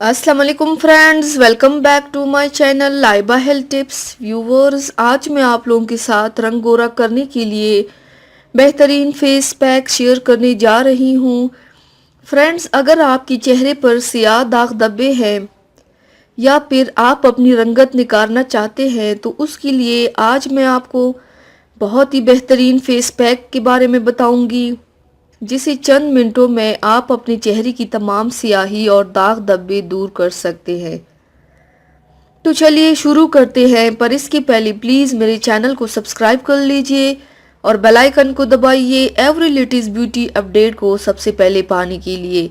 अस्सलाम वालेकुम friends, welcome back to my channel Laiba health tips. Viewers, आज मैं आप लोगों के साथ रंग गोरा करने के लिए बेहतरीन फेस पैक शेयर करने जा रही हूँ। फ्रेंड्स, अगर आपके चेहरे पर सियाह दाग धब्बे हैं या फिर आप अपनी रंगत निखारना चाहते हैं तो उसके लिए आज मैं आपको बहुत ही बेहतरीन फेस पैक के बारे में बताऊंगी, जिसे चंद मिनटों में आप अपने चेहरे की तमाम स्याही और दाग धब्बे दूर कर सकते हैं। तो चलिए शुरू करते हैं, पर इसके पहले प्लीज़ मेरे चैनल को सब्सक्राइब कर लीजिए और बेल आइकन को दबाइए एवरी लेटेस्ट ब्यूटी अपडेट को सबसे पहले पाने के लिए।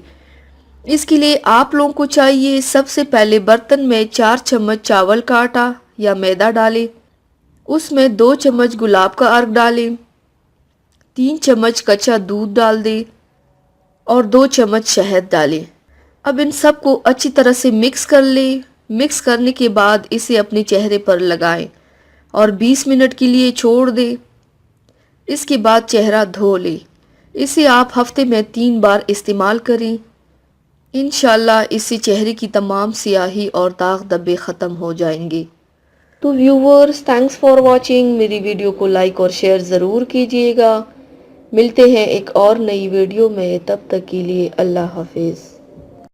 इसके लिए आप लोगों को चाहिए, सबसे पहले बर्तन में 4 चम्मच चावल का आटा या मैदा डालें। उसमें 2 चम्मच गुलाब का अर्क डालें, 3 चम्मच कच्चा दूध डाल दें और 2 चम्मच शहद डालें। अब इन सब को अच्छी तरह से मिक्स कर लें। मिक्स करने के बाद इसे अपने चेहरे पर लगाएं और 20 मिनट के लिए छोड़ दें। इसके बाद चेहरा धो लें। इसे आप हफ्ते में 3 बार इस्तेमाल करें। इंशाल्लाह इससे चेहरे की तमाम स्याही और दाग धब्बे ख़त्म हो जाएंगे। तो व्यूवर्स, थैंक्स फॉर वॉचिंग। मेरी वीडियो को लाइक और शेयर ज़रूर कीजिएगा। मिलते हैं एक और नई वीडियो में, तब तक के लिए अल्लाह हाफिज़।